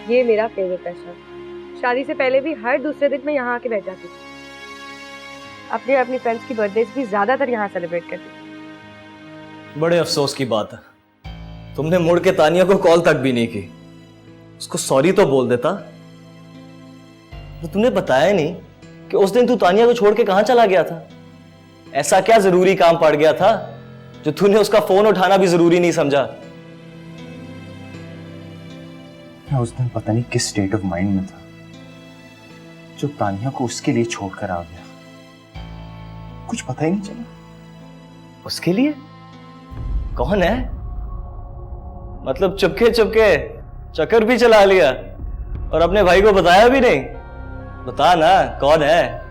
ये मेरा favourite restaurant. शादी से पहले भी हर दूसरे दिन मैं यहाँ आके बैठ जाती थी। अपनी फ्रेंड्स की बर्थडेज भी ज्यादातर यहाँ सेलिब्रेट करती थी। बड़े अफसोस की बात है, तुमने मुड़ के तानिया को कॉल तक भी नहीं की। उसको सॉरी तो बोल देता। तो तूने बताया नहीं कि उस दिन तू तानिया को छोड़ के कहां चला गया था। ऐसा क्या जरूरी काम पड़ गया था जो तूने उसका फोन उठाना भी जरूरी नहीं समझा। मैं उस दिन पता नहीं किस स्टेट ऑफ माइंड में था जो तानिया को उसके लिए छोड़कर आ गया। कुछ पता ही नहीं चला। उसके लिए? कौन है? मतलब चुपके चुपके चक्कर भी चला लिया और अपने भाई को बताया भी नहीं? बता ना कौन है।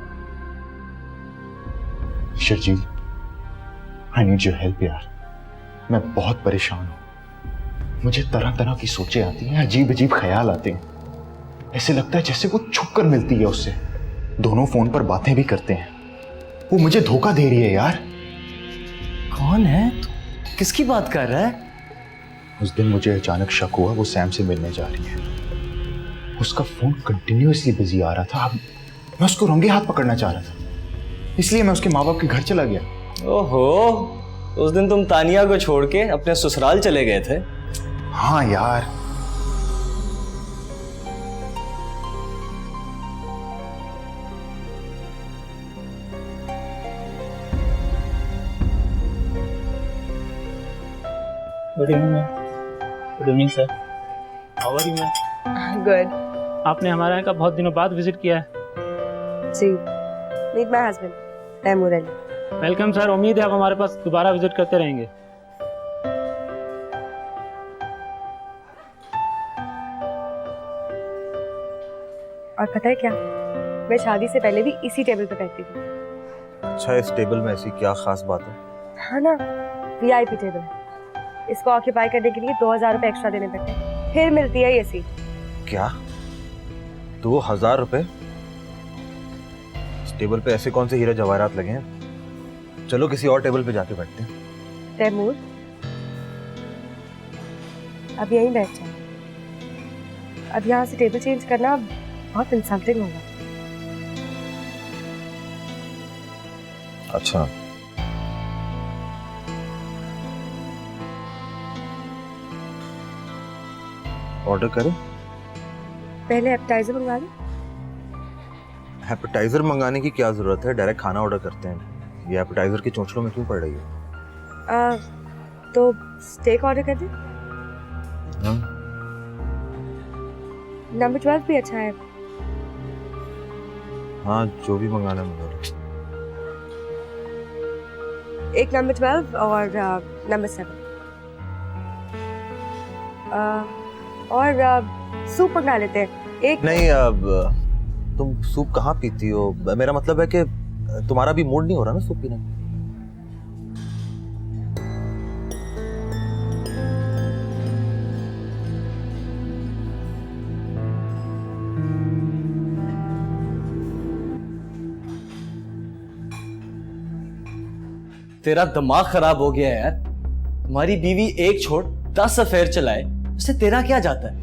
Sharjeel, I need your help यार। मैं बहुत परेशान हूं। मुझे तरह तरह की सोचें आती हैं, अजीब अजीब ख्याल आते हैं। ऐसे लगता है जैसे वो छुप कर मिलती है उससे। दोनों फोन पर बातें भी करते हैं। वो मुझे धोखा दे रही है यार। कौन है? किसकी बात कर रहा है? उस दिन मुझे अचानक शक हुआ वो सैम से मिलने जा रही है। उसका फोन कंटिन्यूअसली बिजी आ रहा था। अब मैं उसको रंगे हाथ पकड़ना चाह रहा था, इसलिए मैं उसके माँ बाप के घर चला गया। ओहो, उस दिन तुम तानिया को छोड़ के अपने ससुराल चले गए थे? हाँ यार। Good evening ma'am. Good evening sir. How are you ma'am? Good. आपने हमारे यहाँ का बहुत दिनों बाद विजिट किया है। जी, meet my husband Taimur Ali. Welcome sir. उम्मीद है आप हमारे पास दोबारा विजिट करते रहेंगे। और पता है क्या, मैं शादी से पहले भी इसी टेबल पे बैठती थी। अच्छा, इस टेबल में ऐसी क्या खास बात है? हाँ ना, वीआईपी टेबल है। इसको ऑक्यूपाई करने के लिए 2000 रुपए एक्स्ट्रा देने पड़ते हैं, फिर मिलती है ये सीट। क्या 2000 रुपए? इस टेबल पे ऐसे कौन से हीरे जवाहरात लगे हैं? चलो किसी और टेबल पे जाके बैठते हैं। तैमूर, अब यहीं बैठ जाओ। अब यहाँ से टेबल चेंज करना बहुत इंसल्टिंग होगा। अच्छा, ऑर्डर करें? पहले एपेटाइजर मंगा लो। एपेटाइजर मंगाने की क्या जरूरत है? डायरेक्ट खाना ऑर्डर करते हैं। ये एपेटाइजर की चोंचलों में क्यों पड़ रही है? तो स्टेक ऑर्डर कर दे। नंबर 12 भी अच्छा है। हाँ, जो भी मंगाना है मंगा लो। एक नंबर 12 और नंबर 7 और सूप मंगा लेते हैं एक। नहीं, अब तुम सूप कहाँ पीती हो? मेरा मतलब है कि तुम्हारा भी मूड नहीं हो रहा ना सूप पीने का? तेरा दिमाग खराब हो गया है यार। तुम्हारी बीवी एक छोड़ 10 अफेयर चलाए, उससे तेरा क्या जाता है?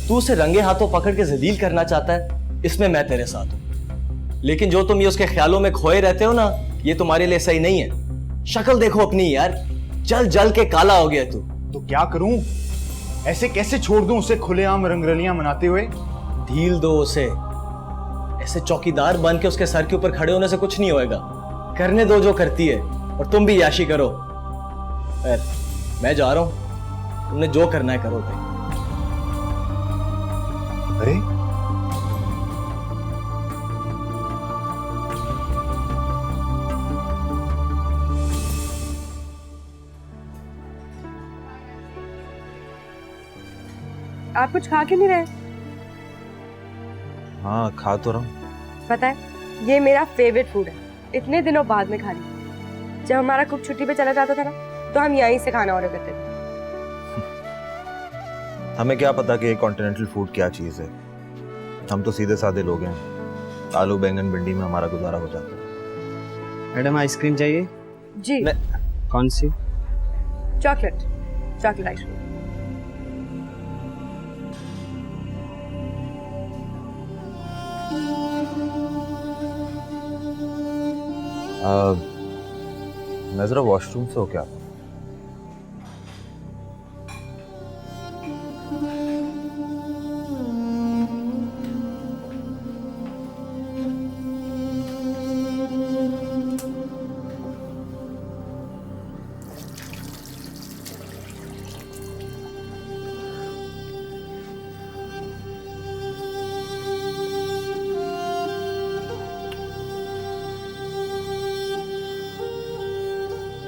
तू उसे रंगे हाथों पकड़ के जलील करना चाहता है, इसमें मैं तेरे साथ हूं। लेकिन जो तुम ये उसके ख्यालों में खोए रहते हो ना, ये तुम्हारे लिए सही नहीं है। शक्ल देखो अपनी यार, जल जल के काला हो गया तू। तो क्या करूं? ऐसे कैसे छोड़ दूं उसे खुलेआम रंगरलियां मनाते हुए? ढील दो उसे। ऐसे चौकीदार बन के उसके सर के ऊपर खड़े होने से कुछ नहीं होएगा। करने दो जो करती है, और तुम भी याशी करो। मैं जा रहा हूं, तुमने जो करना है करो भाई। अरे आप कुछ खा क्यों नहीं रहे? हाँ, खा तो रहा हूँ। पता है, ये मेरा फेवरेट फूड है। इतने दिनों बाद में खा रही। जब हमारा कुक छुट्टी पे चला जाता था ना, तो हम यहीं से खाना ऑर्डर करते थे। हमें क्या पता कि कॉन्टिनेंटल फूड क्या चीज है। हम तो सीधे साधे लोग हैं। आलू बैंगन भिंडी में हमारा गुजारा हो जाता है। मैडम आइसक्रीम चाहिए? जी। कौन सी? Chocolate ice cream. मैं जरा वॉशरूम से होके आता हूँ।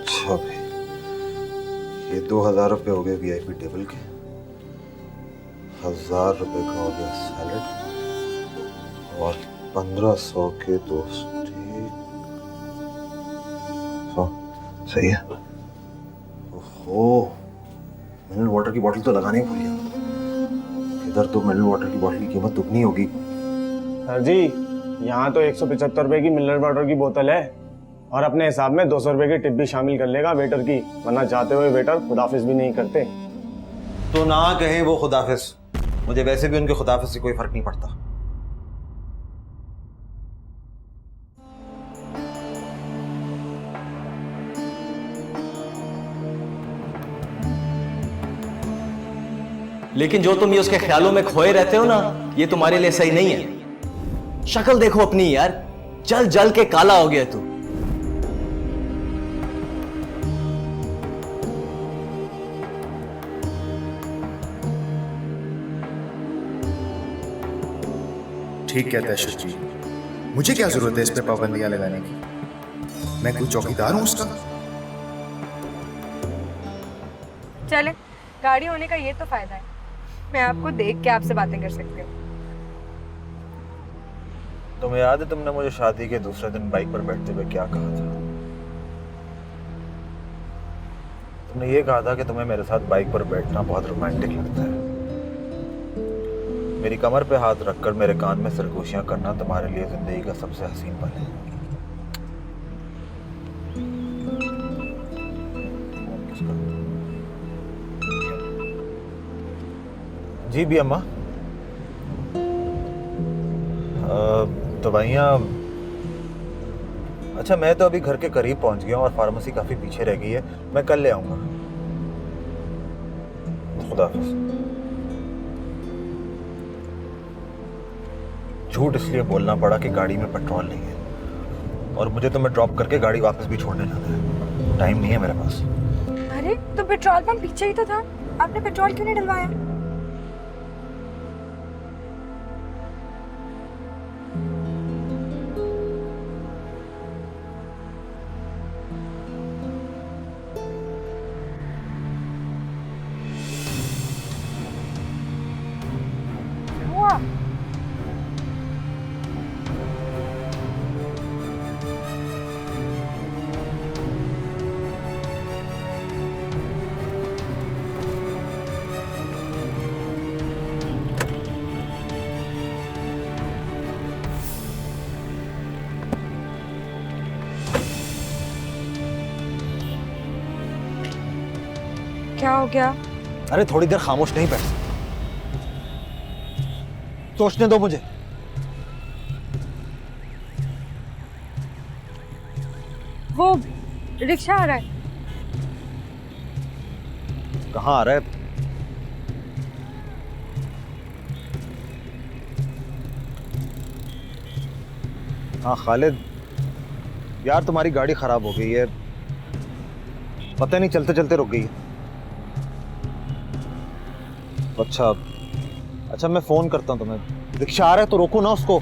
अच्छा भाई, ये 2000 रुपये हो गए वीआईपी टेबल के, 1000 रुपये का हो गया सैलड और 1500 के 2 स्टीक। सही है। ओहो, मिनरल वाटर की बोतल तो लगाने ही भूल गया। इधर तो मिनरल वाटर की बोतल की कीमत दुगनी होगी। सर जी, यहाँ तो 175 रुपए की मिनरल वाटर की बोतल है और अपने हिसाब में 200 रुपए की टिप भी शामिल कर लेगा वेटर की, वरना चाहते हुए वेटर खुदाफिज भी नहीं करते। तो ना कहे वो खुदाफिज, मुझे वैसे भी उनके खुदाफिज से कोई फर्क नहीं पड़ता। लेकिन जो तुम ये उसके ख्यालों में खोए रहते हो ना, ये तुम्हारे लिए सही नहीं है। शक्ल देखो अपनी यार, जल जल के काला हो गया तू। ठीक कहता है शिव जी, मुझे क्या जरूरत है इस पे पाबंदियां लगाने की? मैं कोई चौकीदार हूं उसका? चले, गाड़ी होने का ये तो फायदा है, मैं आपको देख के आपसे बातें कर सकती हूँ। तुम्हें याद है तुमने मुझे शादी के दूसरे दिन बाइक पर बैठते हुए क्या कहा था? तुमने ये कहा था कि तुम्हें मेरे साथ बाइक पर बैठना बहुत रोमांटिक लगता है। मेरी कमर पे हाथ रखकर मेरे कान में सरगोशियां करना तुम्हारे लिए जिंदगी का सबसे हसीन पल है। जी भी अम्मा, दवाइयाँ। अच्छा, मैं तो अभी घर के करीब पहुंच गया हूँ और फार्मेसी काफी पीछे रह गई है, मैं कल ले आऊंगा। खुदा हाफिज। झूठ इसलिए बोलना पड़ा कि गाड़ी में पेट्रोल नहीं है और मुझे तो मैं ड्रॉप करके गाड़ी वापस भी छोड़ने जाना है, टाइम नहीं है मेरे पास। अरे तो पेट्रोल पंप पीछे ही तो था, आपने पेट्रोल क्यों नहीं डलवाया? हुआ? क्या हो गया? अरे थोड़ी देर खामोश नहीं बैठ सकते, सोचने दो मुझे। वो रिक्शा आ रहा है। कहाँ आ रहा है? हाँ खालिद, यार तुम्हारी गाड़ी खराब हो गई है, पता नहीं चलते चलते रुक गई है। अच्छा मैं फोन करता हूँ तुम्हें। रिक्शा आ रहा है तो रोको ना उसको।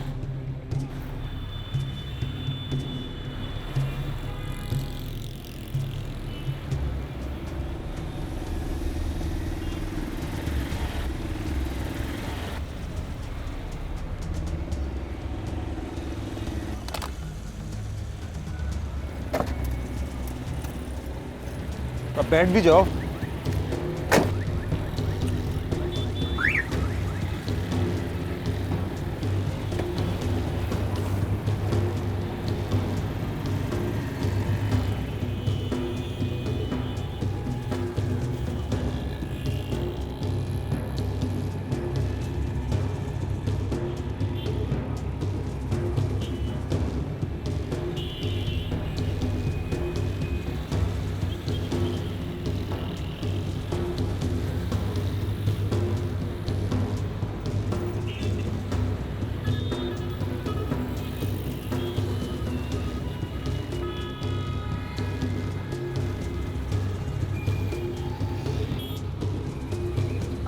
अब बैठ भी जाओ।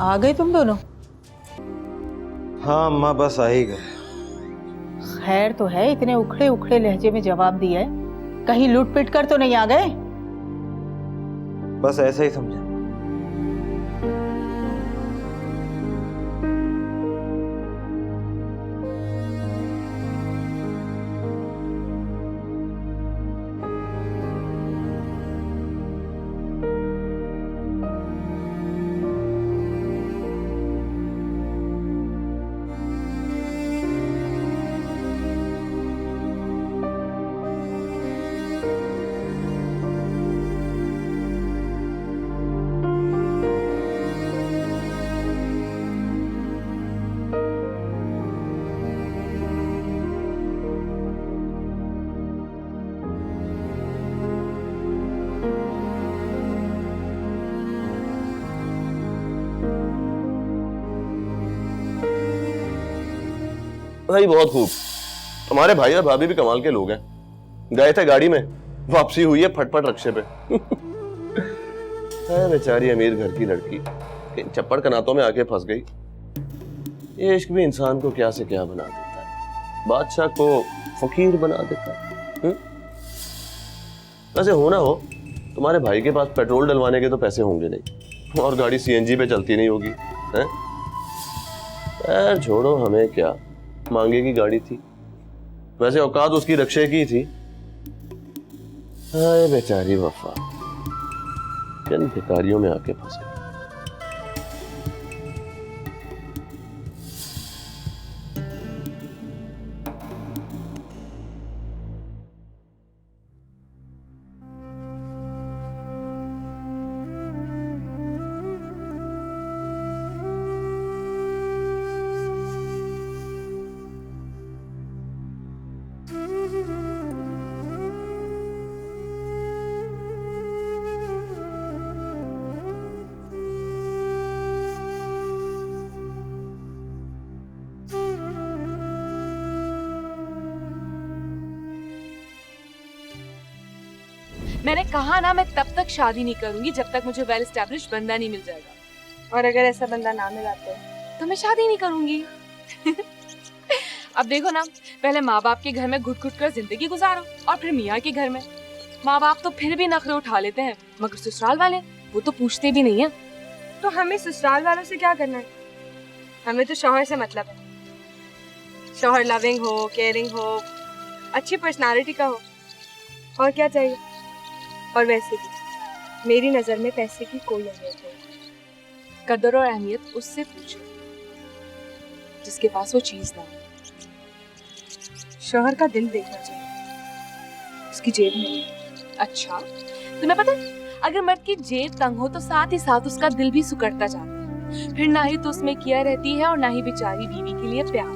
आ गए तुम दोनों? हाँ अम्मा, बस आ ही गए। खैर तो है, इतने उखड़े उखड़े लहजे में जवाब दिया है, कहीं लूट पिट कर तो नहीं आ गए? बस ऐसा ही समझा। भाई बहुत खूब। हमारे भाई और भाभी भी कमाल के लोग हैं। गए थे गाड़ी में, वापसी हुई है फटफट रक्शे पे। है बेचारी अमीर घर की लड़की, इन चप्पड़ कनातों में आके फंस गई। ये इश्क भी इंसान को क्या से क्या बना देता है, बादशाह को फकीर बना देता है। वैसे हो ना हो, तुम्हारे भाई के पास पेट्रोल डलवाने के तो पैसे होंगे नहीं, और गाड़ी सीएनजी पे चलती नहीं होगी। है छोड़ो, हमें क्या, मांगे की गाड़ी थी, वैसे औकात उसकी रक्षे की थी। हाय बेचारी वफा, किन भिखारियों में आके फंस गई। मैंने कहा ना, मैं तब तक शादी नहीं करूंगी जब तक मुझे वेल एस्टैब्लिश्ड बंदा नहीं मिल जाएगा। और अगर ऐसा बंदा ना मिला तो मैं शादी नहीं करूंगी। अब देखो ना, पहले माँ बाप के घर में घुट घुट कर जिंदगी गुजारो, और फिर मियाँ के घर में। माँ बाप तो फिर भी नखरे उठा लेते हैं, मगर ससुराल वाले वो तो पूछते भी नहीं है। तो हमें ससुराल वालों से क्या करना है? हमें तो शौहर से मतलब है। शौहर लविंग हो, केयरिंग हो, अच्छी पर्सनालिटी का हो, और क्या चाहिए? और वैसे भी मेरी नजर में पैसे की कोई अहमियत नहीं। कदर और अहमियत उससे पूछो जिसके पास वो चीज ना हो। शौहर का दिल देखना चाहिए, उसकी जेब में। अच्छा, तुम्हें पता है, अगर मर्द की जेब तंग हो तो साथ ही साथ उसका दिल भी सुकड़ता जाता है। फिर ना ही तो उसमें किया रहती है, और ना ही बेचारी बीवी के लिए प्यार,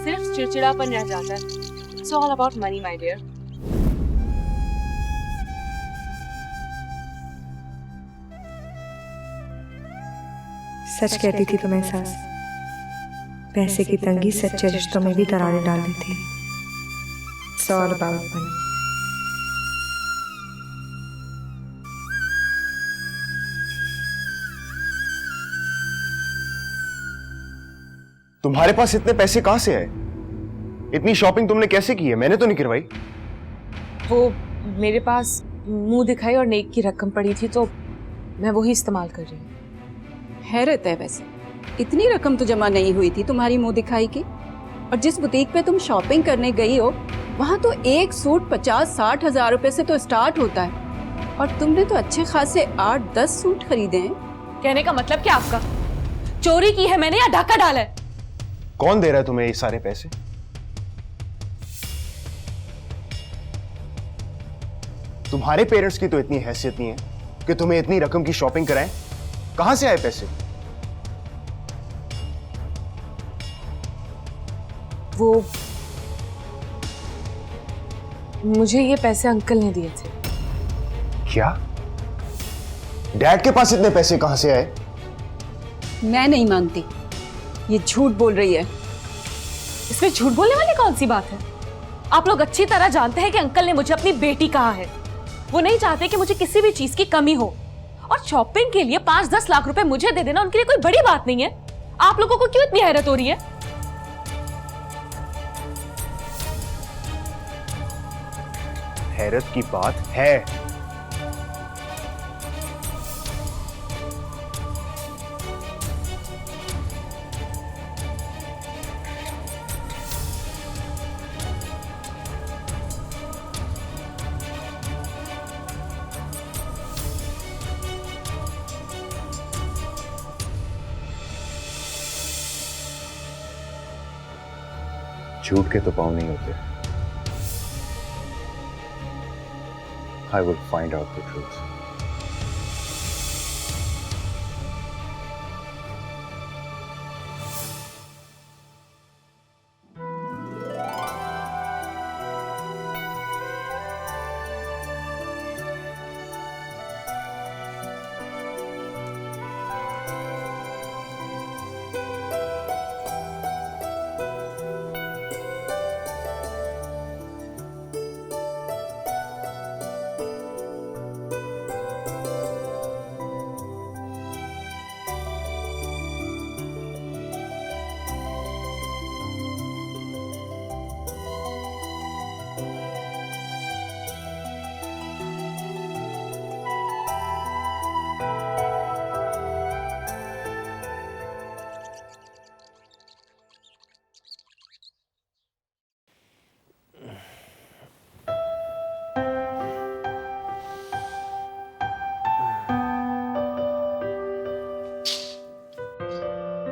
सिर्फ चिड़चिड़ापन रह जाता है। It's all about money my dear. सच कहती थी तुम्हें सास, पैसे की तंगी सच्चे रिश्तों में भी दरारें डाल देती है। It's all about money. तुम्हारे पास इतने पैसे कहां से आए? इतनी शॉपिंग तुमने कैसे की है? मैंने तो नहीं करवाई। वो मेरे पास मुंह दिखाई और नेक की रकम पड़ी थी, तो मैं वही इस्तेमाल कर रही हूँ। हैरत है, वैसे इतनी रकम तो जमा नहीं हुई थी तुम्हारी मुंह दिखाई की। और जिस बुटीक पे तुम शॉपिंग करने गई हो, वहाँ तो एक सूट 50-60 हजार रुपए से तो स्टार्ट होता है, और तुमने तो अच्छे खासे 8-10 सूट खरीदे हैं। कहने का मतलब क्या आपका? चोरी की है मैंने या डाका डाला है? कौन दे रहा है तुम्हें ये सारे पैसे? तुम्हारे पेरेंट्स की तो इतनी हैसियत नहीं है कि तुम्हें इतनी रकम की शॉपिंग कराएं। कहां से आए पैसे? वो मुझे ये पैसे अंकल ने दिए थे। क्या? डैड के पास इतने पैसे कहां से आए? मैं नहीं मानती, ये झूठ बोल रही है। इसमें झूठ बोलने वाली कौन सी बात है? आप लोग अच्छी तरह जानते हैं कि अंकल ने मुझे अपनी बेटी कहा है। वो नहीं चाहते कि मुझे किसी भी चीज की कमी हो, और शॉपिंग के लिए 5-10 लाख रुपए मुझे दे देना उनके लिए कोई बड़ी बात नहीं है। आप लोगों को क्यों इतनी हैरत हो रही है? हैरत की बात है। झूठ के तो पाँव नहीं होते। I will find out the truth.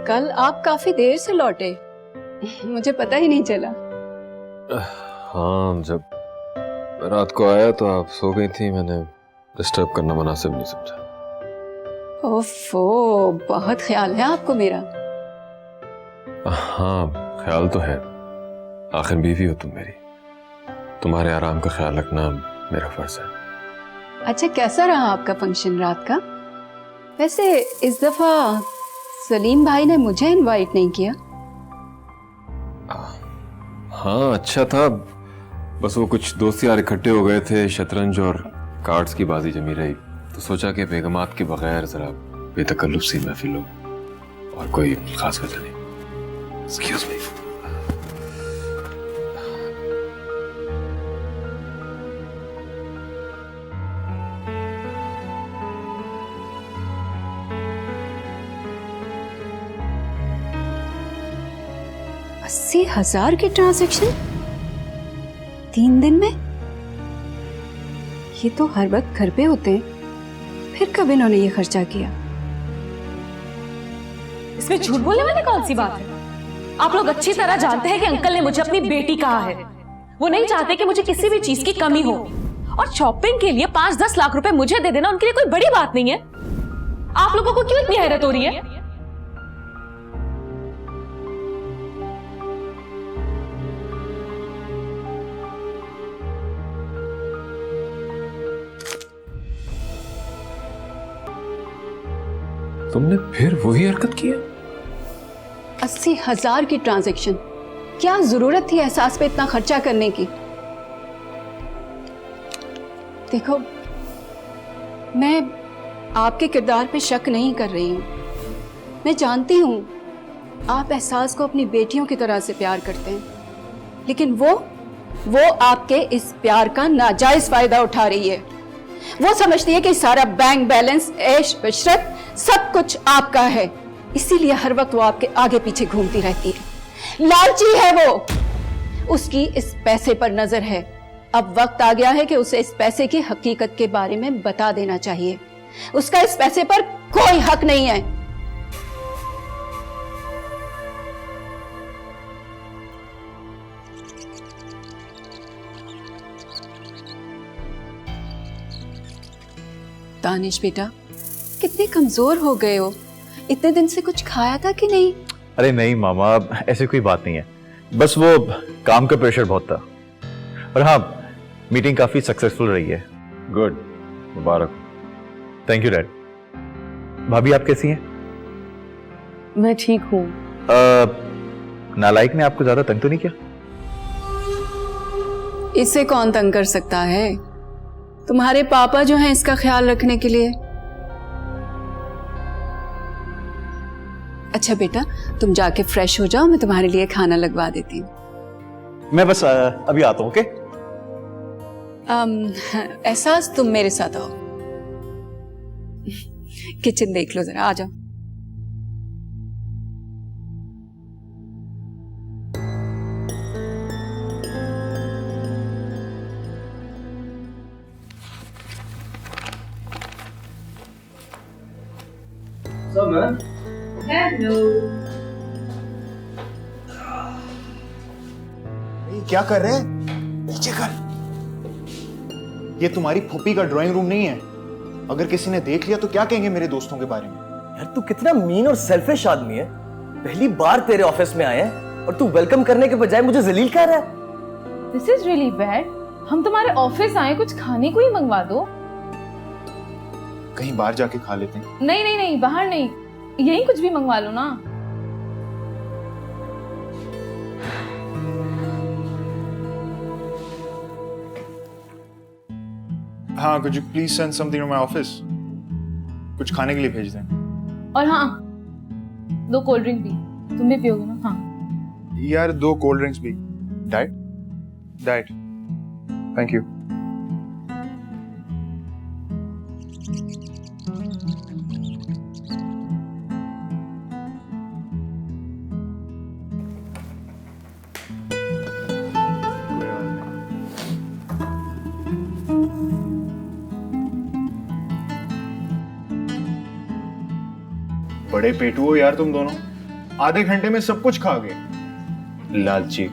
कल आप काफी देर से लौटे, मुझे पता ही नहीं चला। हाँ, जब रात को आया तो आप सो गई थी, मैंने डिस्टर्ब करना मुनासिब नहीं समझा। ओफो, बहुत ख्याल है आपको मेरा। हाँ, ख्याल तो है, आखिर बीवी हो तुम मेरी, तुम्हारे आराम का ख्याल रखना मेरा फर्ज है। अच्छा, कैसा रहा आपका फंक्शन रात का? वैसे इस दफा सलीम भाई ने मुझे इनवाइट नहीं किया। हाँ, अच्छा था, बस वो कुछ दोस्त यार इकट्ठे हो गए थे, शतरंज और कार्ड्स की बाजी जमी रही, तो सोचा कि बेगमात के बगैर जरा बेतकल्लुफ सी महफिल हो, और कोई खास वजह नहीं। Excuse me. $80,000 की ट्रांजैक्शन 3 दिन में? ये तो हर वक्त घर पे होते हैं, फिर कब इन्होंने ये खर्चा किया? इसमें झूठ बोलने वाली कौन सी बात है? आप लोग अच्छी तरह जानते हैं कि अंकल ने मुझे अपनी बेटी कहा है। वो नहीं चाहते कि मुझे किसी भी चीज की कमी हो, और शॉपिंग के लिए 5-10 लाख रुपए मुझे दे देना उनके लिए कोई बड़ी बात नहीं है। आप लोगों को क्यों इतनी हैरत हो रही है? तुमने फिर वही हरकत की है? 80,000 की ट्रांजैक्शन, क्या जरूरत थी एहसास पे इतना खर्चा करने की? देखो, मैं आपके किरदार पे शक नहीं कर रही हूं। मैं जानती हूं आप एहसास को अपनी बेटियों की तरह से प्यार करते हैं, लेकिन वो आपके इस प्यार का नाजायज फायदा उठा रही है। वो समझती है कि सारा बैंक बैलेंस, ऐश इशरत सब कुछ आपका है, इसीलिए हर वक्त वो आपके आगे पीछे घूमती रहती है। लालची है वो, उसकी इस पैसे पर नजर है। अब वक्त आ गया है कि उसे इस पैसे की हकीकत के बारे में बता देना चाहिए। उसका इस पैसे पर कोई हक नहीं है। दानिश बेटा, कितने कमजोर हो गए हो, इतने दिन से कुछ खाया था कि नहीं? अरे नहीं मामा, ऐसी कोई बात नहीं है, बस वो काम का प्रेशर बहुत था। और हाँ, मीटिंग काफी सक्सेसफुल रही है। Good, Mubarak. Thank you dad. भाभी आप कैसी हैं? मैं ठीक हूँ। नालायक ने आपको ज्यादा तंग तो नहीं किया? इसे कौन तंग कर सकता है? तुम्हारे पापा जो हैं इसका ख्याल रखने के लिए। अच्छा बेटा, तुम जाके फ्रेश हो जाओ, मैं तुम्हारे लिए खाना लगवा देती हूँ। मैं बस अभी आता हूँ। ओके? एहसास, तुम मेरे साथ आओ, किचन देख लो जरा, आ जाओ। क्या कर रहे हैं? नीचे कर। ये तुम्हारी फूफी का ड्राइंग रूम नहीं है। अगर किसी ने देख लिया तो क्या कहेंगे मेरे दोस्तों के बारे में? यार तू कितना मीन और सेल्फिश आदमी है। पहली बार तेरे ऑफिस में आए हैं और तू वेलकम करने के बजाय मुझे जलील कर रहा है। This is really bad. हम तुम्हारे ऑफिस आए, कुछ खाने को ही मंगवा दो। कहीं बाहर जाके खा लेते हैं। नहीं नहीं नहीं, बाहर नहीं, यही कुछ भी मंगवा लो ना। हाँ, could you please send something to my office? कुछ खाने के लिए भेज दें। और हाँ, 2 कोल्ड ड्रिंक भी, तुम भी पियोगे ना? हाँ यार 2 कोल्ड ड्रिंक्स भी। डाइट? डाइट। Thank you. बड़े पेटू हो यार तुम दोनों। आधे घंटे में सब कुछ खा गए। लालची।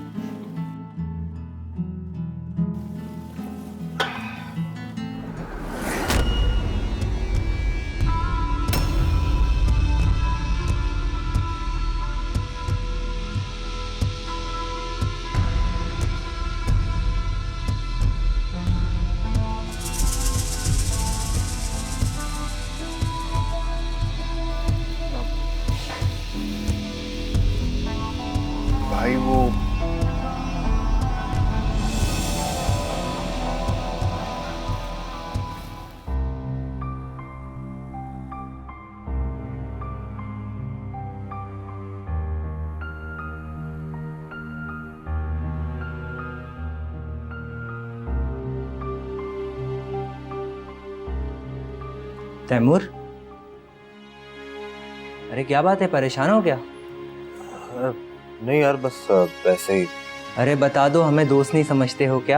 भाई वो तैमूर, अरे क्या बात है, परेशान हो क्या? नहीं यार, बस वैसे ही। अरे बता दो, हमें दोस्त नहीं समझते हो क्या?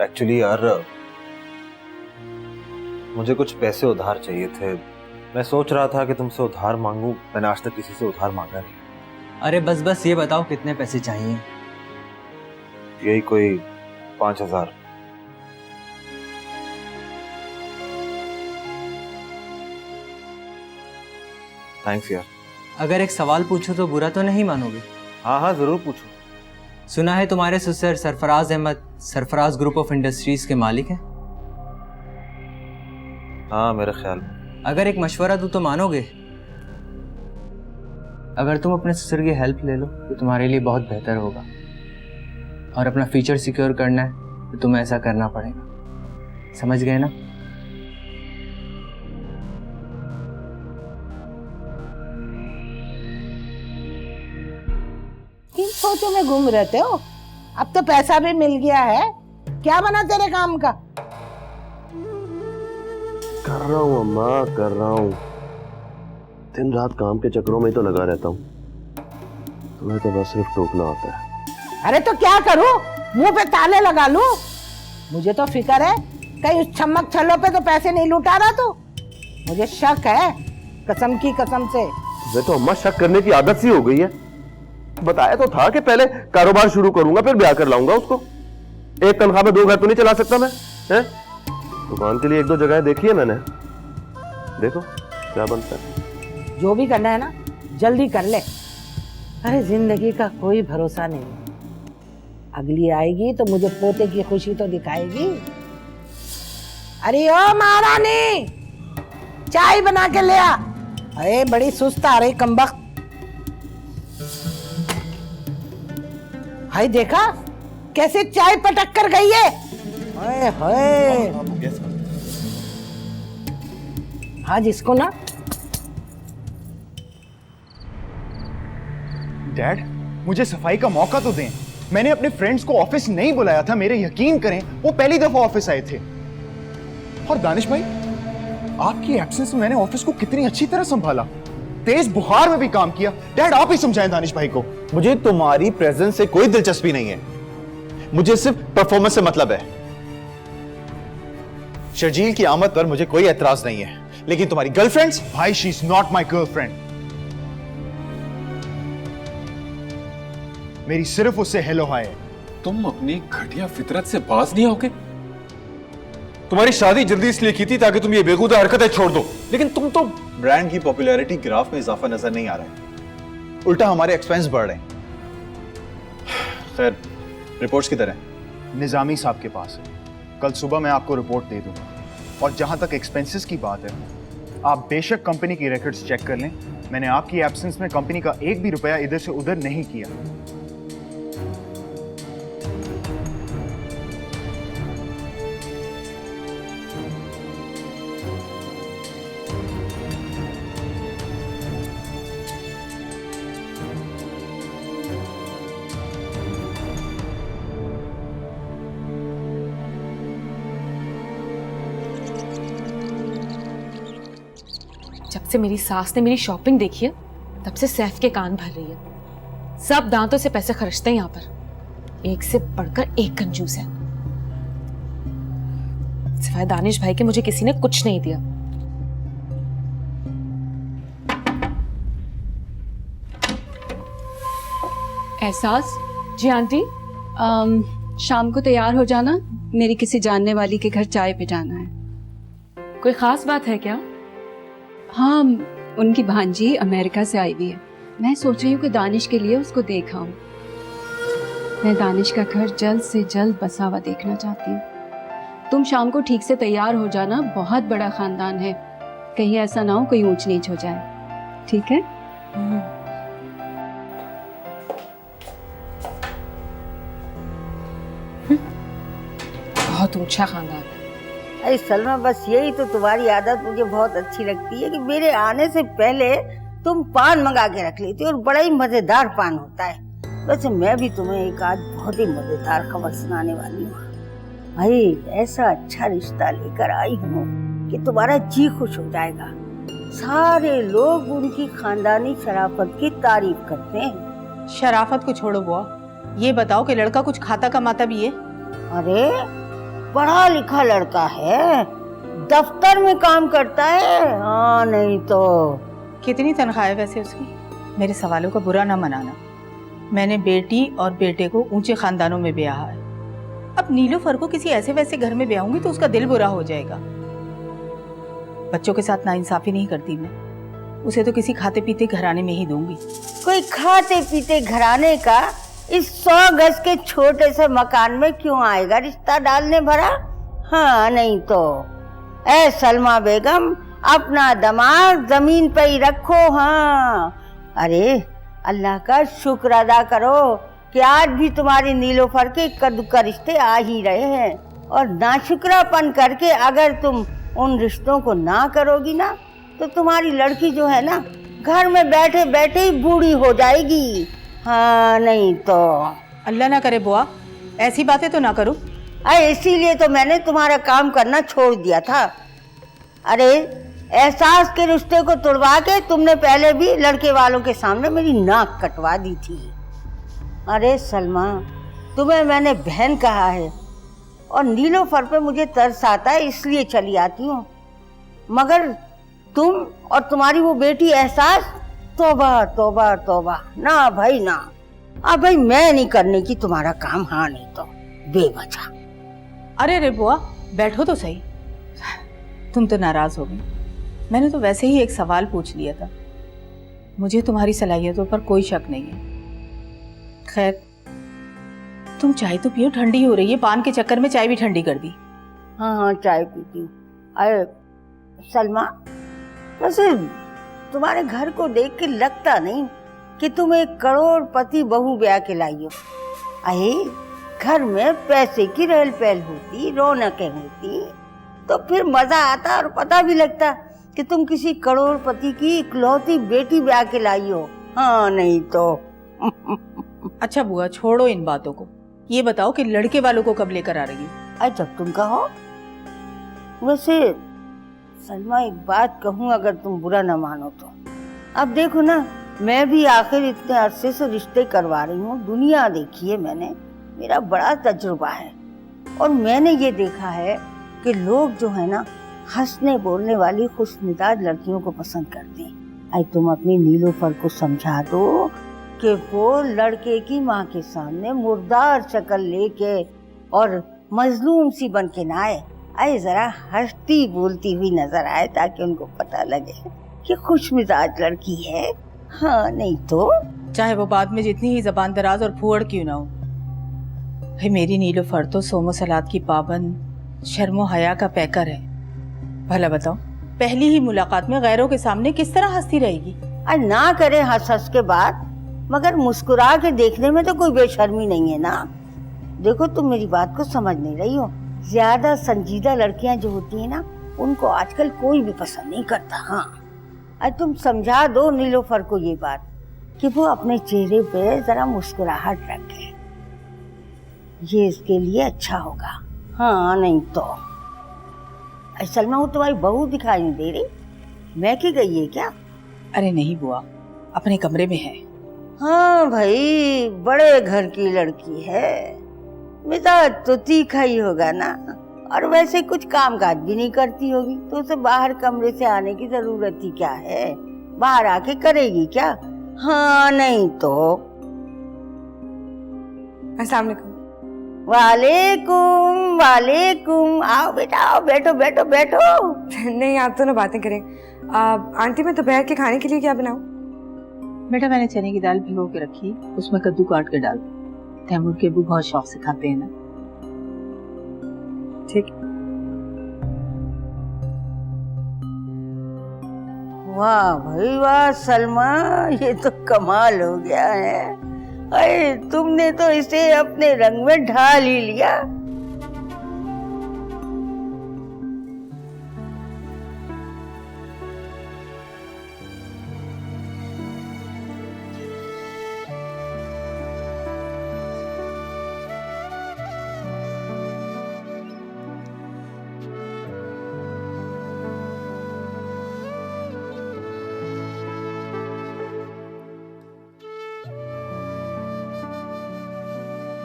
एक्चुअली यार मुझे कुछ पैसे उधार चाहिए थे। मैं सोच रहा था कि तुमसे उधार मांगूं। मैंने आज तक किसी से उधार मांगा नहीं। अरे बस बस ये बताओ कितने पैसे चाहिए? यही कोई 5000। थैंक्स यार। अगर एक सवाल पूछूं तो बुरा तो नहीं मानोगे? हाँ हाँ जरूर पूछो। सुना है तुम्हारे ससुर Sarfaraz Ahmed Sarfaraz group of industries के मालिक हैं? हाँ मेरे ख्याल में। अगर एक मशवरा दूं तो मानोगे? अगर तुम अपने ससुर की हेल्प ले लो तो तुम्हारे लिए बहुत बेहतर होगा, और अपना फ्यूचर सिक्योर करना है तो तुम्हें ऐसा करना पड़ेगा। समझ गए ना? किन सोचों में घूम रहते हो? अब तो पैसा भी मिल गया है, क्या बना तेरे काम का? कर रहा हूँ अम्मा, कर रहा हूँ। दिन रात काम के चक्करों में ही तो लगा रहता हूँ। तुम्हें तो बस सिर्फ टोकना होता है। अरे तो क्या करूं? मुंह पे ताले लगा लूं? मुझे तो फिक्र है कहीं उस छमक छल्लों पे तो पैसे नहीं लुटा रहा तू। मुझे शक है, कसम की कसम से। वे तो अम्मा शक करने की आदत सी हो गई है। बताया तो था कि पहले कारोबार शुरू करूंगा फिर ब्याह कर लाऊंगा उसको। एक तनख्वाह में 2 घर तो नहीं चला सकता मैं, हैं? दुकान के लिए 1-2 जगह देखी है मैंने, देखो क्या बनता है। जो भी करना है ना जल्दी कर ले। अरे जिंदगी का कोई भरोसा नहीं, अगली आएगी तो मुझे पोते की खुशी तो दिखाएगी। अरे ओ महारानी, चाय बना के ले आ। अरे बड़ी सुस्त आ रही कमबख्त। हाय देखा कैसे चाय पटक कर गई है। हाय हाय। हाँ जिसको ना डैड, मुझे सफाई का मौका तो दें। मैंने अपने फ्रेंड्स को ऑफिस नहीं बुलाया था, मेरे यकीन करें, वो पहली दफा ऑफिस आए थे। और दानिश भाई, आपकी एब्सेंस में मैंने ऑफिस को कितनी अच्छी तरह संभाला, तेज बुखार में भी काम किया। डैड, आप ही समझाएं दानिश भाई को। मुझे तुम्हारी प्रेजेंस से कोई दिलचस्पी नहीं है, मुझे सिर्फ परफॉर्मेंस से मतलब है। शर्जील की आमद पर मुझे कोई एतराज नहीं है, लेकिन तुम्हारी गर्लफ्रेंड्स, भाई she is not my girlfriend. मेरी सिर्फ उससे हेलो हाय है। तुम अपनी घटिया फितरत से बाज नहीं आओगे? तुम्हारी शादी जल्दी इसलिए की थी ताकि तुम ये बेहुदा हरकतें छोड़ दो, लेकिन तुम तो ब्रांड की पॉपुलैरिटी ग्राफ में इजाफा नजर नहीं आ रहा है, उल्टा हमारे एक्सपेंस बढ़ रहे हैं। खैर, रिपोर्ट्स किधर हैं? निजामी साहब के पास है, कल सुबह मैं आपको रिपोर्ट दे दूंगा। और जहां तक एक्सपेंसेस की बात है, आप बेशक कंपनी की रिकॉर्ड्स चेक कर लें, मैंने आपकी एब्सेंस में कंपनी का एक भी रुपया इधर से उधर नहीं किया। जब से मेरी सास ने मेरी शॉपिंग देखी है, तब से सैफ के कान भर रही है। सब दांतों से पैसे खर्चते हैं यहाँ पर, एक से बढ़कर एक कंजूस है। सिवाय दानिश भाई के मुझे किसी ने कुछ नहीं दिया। एहसास, जी आंटी। शाम को तैयार हो जाना, मेरी किसी जानने वाली के घर चाय पे जाना है। कोई खास बात है क्या? हाँ, उनकी भांजी अमेरिका से आई हुई है। मैं सोच रही हूँ कि दानिश के लिए उसको देखा हूँ। मैं दानिश का घर जल्द से जल्द बसा हुआ देखना चाहती हूँ। तुम शाम को ठीक से तैयार हो जाना, बहुत बड़ा खानदान है, कहीं ऐसा ना हो कोई ऊंच नीच हो जाए, ठीक है? बहुत ऊंचा खानदान है। अरे सलमा, बस यही तो तुम्हारी आदत मुझे बहुत अच्छी लगती है कि मेरे आने से पहले तुम पान मंगा के रख लेती हो, और बड़ा ही मजेदार पान होता है। वैसे मैं भी तुम्हें एक आज बहुत ही मजेदार खबर सुनाने वाली हूँ। भाई, ऐसा अच्छा रिश्ता लेकर आई हूँ कि तुम्हारा जी खुश हो जाएगा। सारे लोग उनकी खानदानी शराफत की तारीफ करते हैं। शराफत को छोड़ो बुआ, ये बताओ कि लड़का कुछ खाता कमाता भी है? अरे, पढ़ा लिखा लड़का है, दफ्तर में काम करता है। हाँ, नहीं तो। कितनी तनख्वाह है वैसे उसकी? मेरे सवालों का बुरा ना मनाना, मैंने बेटी और बेटे को ऊंचे खानदानों में ब्याहा है। अब नीलूफर को किसी ऐसे वैसे घर में ब्याहूंगी तो उसका दिल बुरा हो जाएगा। बच्चों के साथ नाइंसाफी नहीं करती मैं, उसे तो किसी खाते पीते घराने में ही दूंगी। कोई खाते पीते घराने का इस 100 गज के छोटे से मकान में क्यों आएगा रिश्ता डालने भरा? हाँ, नहीं तो। ऐ सलमा बेगम, अपना दिमाग जमीन पे ही रखो। हाँ, अरे अल्लाह का शुक्र अदा करो कि आज भी तुम्हारी नीलोफर के इक्का दुक्का रिश्ते आ ही रहे हैं। और नाशुक्रापन करके अगर तुम उन रिश्तों को ना करोगी ना, तो तुम्हारी लड़की जो है ना, घर में बैठे बैठे ही बूढ़ी हो जाएगी। हाँ, नहीं तो। अल्लाह ना करे बुआ, ऐसी बातें तो ना करो। अरे इसीलिए तो मैंने तुम्हारा काम करना छोड़ दिया था। अरे, एहसास के रिश्ते को तोड़वा के तुमने पहले भी लड़के वालों के सामने मेरी नाक कटवा दी थी। अरे सलमा, तुम्हें मैंने बहन कहा है, और नीलोफर पे मुझे तरस आता है इसलिए चली आती हूँ, मगर तुम और तुम्हारी वो बेटी एहसास, तौबा तौबा तौबा, ना भाई ना। अब भाई मैं नहीं करने की तुम्हारा काम। हाँ, नहीं तो बेवजह। अरे रे बुआ, बैठो तो सही। तुम तो नाराज हो गई। मैंने तो वैसे ही एक सवाल पूछ लिया था। मुझे तुम्हारी सलाहियतों पर कोई शक नहीं है। खैर, तुम चाय तो पियो, ठंडी हो रही है। पान के चक्कर में चाय भी ठंडी कर दी। हाँ हाँ, चाय पीती हूँ। अरे सलमा, वैसे तुम्हारे घर को देख के लगता नहीं कि तुम एक करोड़पति बहू ब्याह के लाई हो। अरे, घर में पैसे की रहल पहल होती, रौनकें होती, तो फिर मजा आता और पता भी लगता कि तुम किसी करोड़पति की इकलौती बेटी ब्याह के लाई हो। हाँ, नहीं तो। अच्छा बुआ, छोड़ो इन बातों को। ये बताओ कि लड़के वालों को कब लेकर आ रही हो? अरे जब तुम कहो। वैसे सलमा, एक बात कहूँ, अगर तुम बुरा न मानो तो। अब देखो ना, मैं भी आखिर इतने अरसे से रिश्ते करवा रही हूँ, दुनिया देखी है मैंने, मेरा बड़ा तजुर्बा है। और मैंने ये देखा है कि लोग जो है ना, हंसने बोलने वाली खुशमिजाज लड़कियों को पसंद करते हैं। अरे तुम अपनी नीलोफर को समझा दो कि वो लड़के की माँ के सामने मुर्दार शक्ल लेके और मजलूम सी बन के ना आए। अरे जरा हंसती बोलती हुई नजर आए, ताकि उनको पता लगे कि खुशमिजाज लड़की है। हाँ, नहीं तो चाहे वो बाद में जितनी ही जबान दराज और फूहड़ क्यों ना हो। भाई मेरी नीलोफर तो सोमो सलाद की पाबंद, शर्मो हया का पैकर है। भला बताओ, पहली ही मुलाकात में गैरों के सामने किस तरह हंसती रहेगी? अरे ना करे हंस हंस के बात, मगर मुस्कुरा के देखने में तो कोई बेशर्मी नहीं है ना। देखो, तुम मेरी बात को समझ नहीं रही हो। ज्यादा संजीदा लड़कियां जो होती हैं ना, उनको आजकल कोई भी पसंद नहीं करता। हाँ, अरे तुम समझा दो नीलोफर को ये बात कि वो अपने चेहरे पे जरा मुस्कुराहट रखे, ये इसके लिए अच्छा होगा। हाँ, नहीं तो सलमा, वो तुम्हारी बहू दिखाई नहीं दे रही, मैं की गई है क्या? अरे नहीं बुआ, अपने कमरे में है। हाँ भाई, बड़े घर की लड़की है, मिजाज तो तीखा ही होगा ना। और वैसे कुछ काम काज भी नहीं करती होगी, तो उसे बाहर कमरे से आने की जरूरत ही क्या है? बाहर आके करेगी क्या? हाँ, नहीं तो। अस्सलाम वालेकुम। वालेकुम वालेकुम। आओ बेटा, आओ, बैठो बैठो बैठो। नहीं, आप दोनों बातें करें। आंटी, मैं दोपहर के खाने के लिए क्या बनाऊं? बेटा, मैंने चने की दाल भिगो के रखी, उसमें कद्दू काट के डाल दो। तैमूर के भी बहुत शौक से खाते हैं ना। ठीक। वाह भाई वाह सलमा, ये तो कमाल हो गया है। अरे तुमने तो इसे अपने रंग में ढाल ही लिया।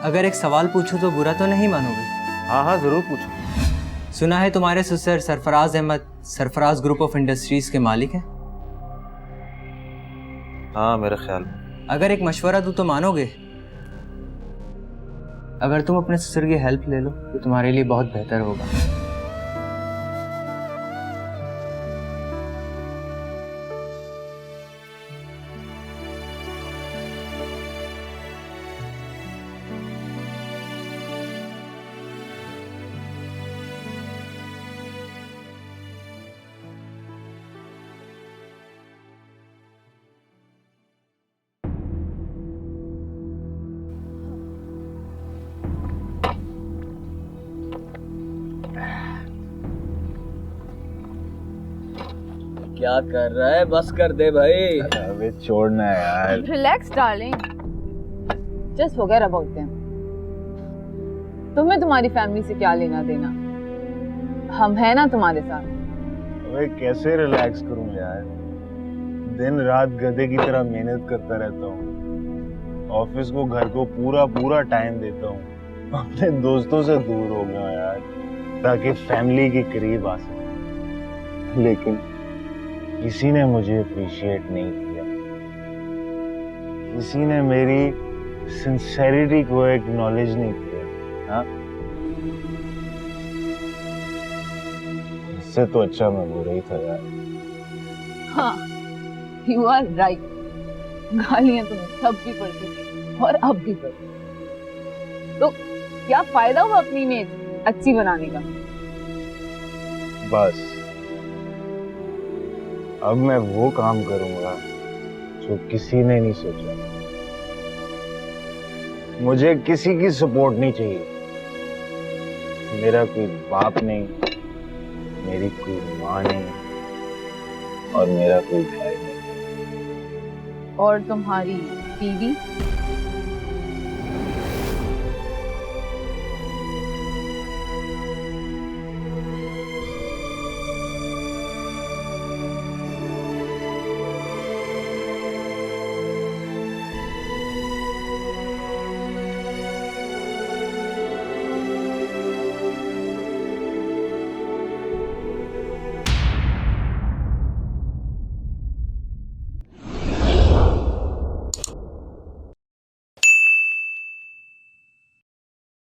अगर एक सवाल पूछूं तो बुरा तो नहीं मानोगे? हाँ हाँ, जरूर पूछो। सुना है तुम्हारे ससुर Sarfaraz Ahmed Sarfaraz group of industries के मालिक हैं? हाँ, मेरे ख्याल में। अगर एक मशवरा दूं तो मानोगे? अगर तुम अपने ससुर की हेल्प ले लो तो तुम्हारे लिए बहुत बेहतर होगा। क्या कर रहा है? बस कर दे भाई। अबे छोड़ना यार। Relax darling, just forget about them. तुम्हें तुम्हारी फैमिली से क्या लेना देना, हम है ना तुम्हारे साथ। अबे कैसे रिलैक्स करूं यार, दिन रात गधे की तरह मेहनत करता रहता हूँ, ऑफिस को घर को पूरा पूरा टाइम देता हूँ, अपने दोस्तों से दूर हो गया यार ताकि फैमिली के करीब आ सके। लेकिन किसी ने मुझे अप्रिशिएट नहीं किया, किसी ने मेरी सिंसेरिटी को एक्नॉलेज नहीं किया। हाँ, इससे तो अच्छा मैं बुरा ही था यार। हाँ, यू आर राइट। गालियां तुम्हें तब भी पड़ती थी और अब भी पड़ती, तो क्या फायदा हुआ अपनी इमेज अच्छी बनाने का? बस अब मैं वो काम करूंगा जो किसी ने नहीं सोचा। मुझे किसी की सपोर्ट नहीं चाहिए। मेरा कोई बाप नहीं, मेरी कोई माँ नहीं और मेरा कोई भाई नहीं। और तुम्हारी बीवी